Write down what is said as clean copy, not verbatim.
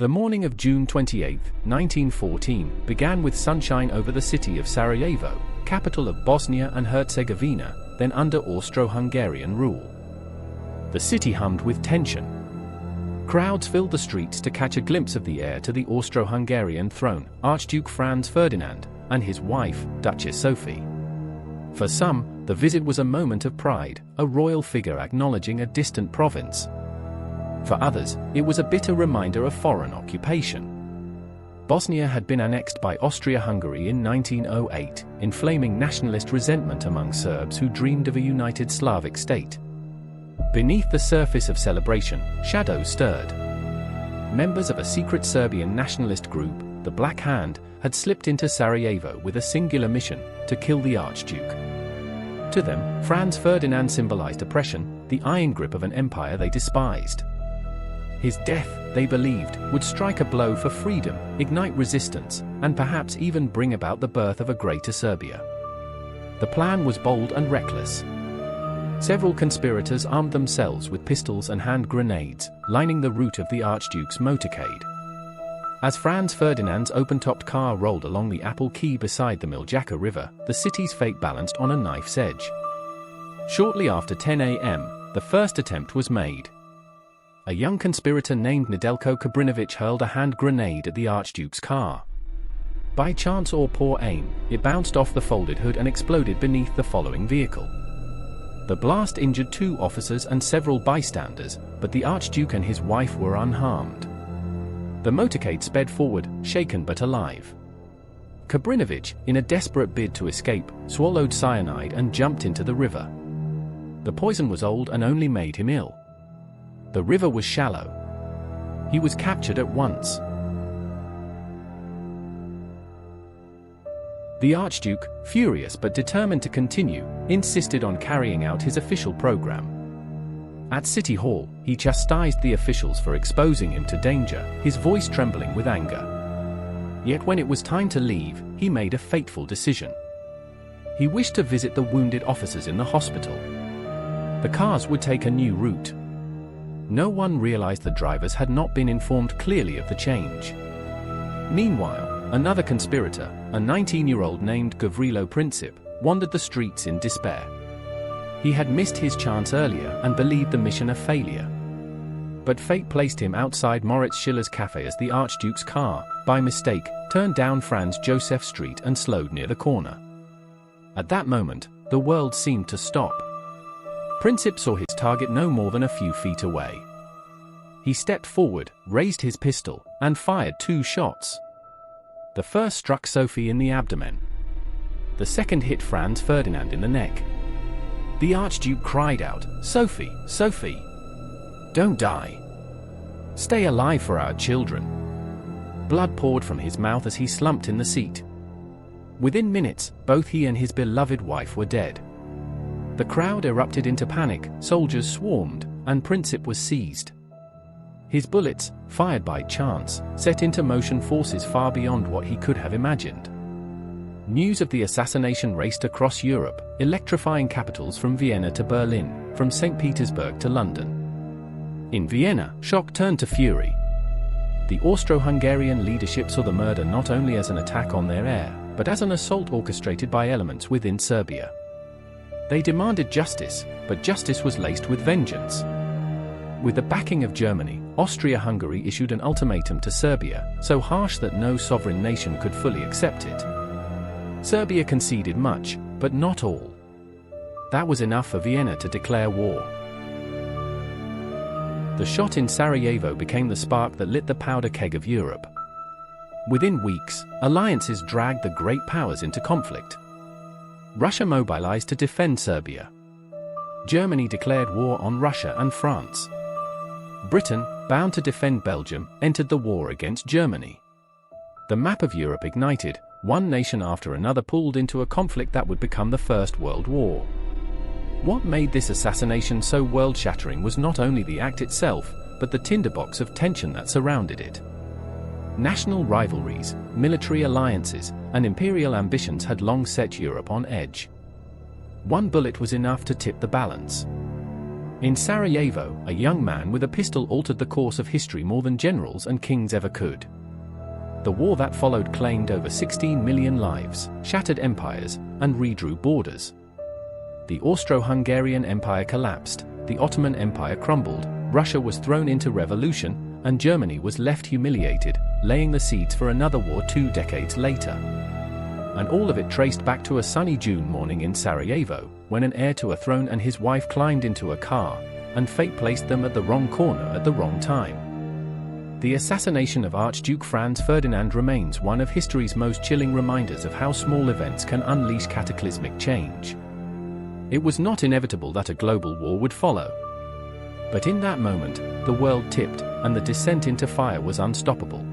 The morning of June 28, 1914, began with sunshine over the city of Sarajevo, capital of Bosnia and Herzegovina, then under Austro-Hungarian rule. The city hummed with tension. Crowds filled the streets to catch a glimpse of the heir to the Austro-Hungarian throne, Archduke Franz Ferdinand, and his wife, Duchess Sophie. For some, the visit was a moment of pride, a royal figure acknowledging a distant province. For others, it was a bitter reminder of foreign occupation. Bosnia had been annexed by Austria-Hungary in 1908, inflaming nationalist resentment among Serbs who dreamed of a united Slavic state. Beneath the surface of celebration, shadows stirred. Members of a secret Serbian nationalist group, the Black Hand, had slipped into Sarajevo with a singular mission: to kill the Archduke. To them, Franz Ferdinand symbolized oppression, the iron grip of an empire they despised. His death, they believed, would strike a blow for freedom, ignite resistance, and perhaps even bring about the birth of a greater Serbia. The plan was bold and reckless. Several conspirators armed themselves with pistols and hand grenades, lining the route of the Archduke's motorcade. As Franz Ferdinand's open-topped car rolled along the Apple Quay beside the Miljacka River, the city's fate balanced on a knife's edge. Shortly after 10 a.m., the first attempt was made. A young conspirator named Nedeljko Kabrinović hurled a hand grenade at the Archduke's car. By chance or poor aim, it bounced off the folded hood and exploded beneath the following vehicle. The blast injured 2 officers and several bystanders, but the Archduke and his wife were unharmed. The motorcade sped forward, shaken but alive. Kabrinović, in a desperate bid to escape, swallowed cyanide and jumped into the river. The poison was old and only made him ill. The river was shallow. He was captured at once. The Archduke, furious but determined to continue, insisted on carrying out his official program. At City Hall, he chastised the officials for exposing him to danger, his voice trembling with anger. Yet when it was time to leave, he made a fateful decision. He wished to visit the wounded officers in the hospital. The cars would take a new route. No one realized the drivers had not been informed clearly of the change. Meanwhile, another conspirator, a 19-year-old named Gavrilo Princip, wandered the streets in despair. He had missed his chance earlier and believed the mission a failure. But fate placed him outside Moritz Schiller's cafe as the Archduke's car, by mistake, turned down Franz Joseph Street and slowed near the corner. At that moment, the world seemed to stop. Princip saw his target no more than a few feet away. He stepped forward, raised his pistol, and fired 2 shots. The first struck Sophie in the abdomen. The second hit Franz Ferdinand in the neck. The Archduke cried out, "Sophie, Sophie! Don't die! Stay alive for our children!" Blood poured from his mouth as he slumped in the seat. Within minutes, both he and his beloved wife were dead. The crowd erupted into panic, soldiers swarmed, and Princip was seized. His bullets, fired by chance, set into motion forces far beyond what he could have imagined. News of the assassination raced across Europe, electrifying capitals from Vienna to Berlin, from St. Petersburg to London. In Vienna, shock turned to fury. The Austro-Hungarian leadership saw the murder not only as an attack on their heir, but as an assault orchestrated by elements within Serbia. They demanded justice, but justice was laced with vengeance. With the backing of Germany, Austria-Hungary issued an ultimatum to Serbia, so harsh that no sovereign nation could fully accept it. Serbia conceded much, but not all. That was enough for Vienna to declare war. The shot in Sarajevo became the spark that lit the powder keg of Europe. Within weeks, alliances dragged the great powers into conflict. Russia mobilized to defend Serbia. Germany declared war on Russia and France. Britain, bound to defend Belgium, entered the war against Germany. The map of Europe ignited, one nation after another pulled into a conflict that would become the First World War. What made this assassination so world-shattering was not only the act itself, but the tinderbox of tension that surrounded it. National rivalries, military alliances, and imperial ambitions had long set Europe on edge. One bullet was enough to tip the balance. In Sarajevo, a young man with a pistol altered the course of history more than generals and kings ever could. The war that followed claimed over 16 million lives, shattered empires, and redrew borders. The Austro-Hungarian Empire collapsed, the Ottoman Empire crumbled, Russia was thrown into revolution, and Germany was left humiliated, laying the seeds for another war 2 decades later. And all of it traced back to a sunny June morning in Sarajevo, when an heir to a throne and his wife climbed into a car, and fate placed them at the wrong corner at the wrong time. The assassination of Archduke Franz Ferdinand remains one of history's most chilling reminders of how small events can unleash cataclysmic change. It was not inevitable that a global war would follow. But in that moment, the world tipped, and the descent into fire was unstoppable.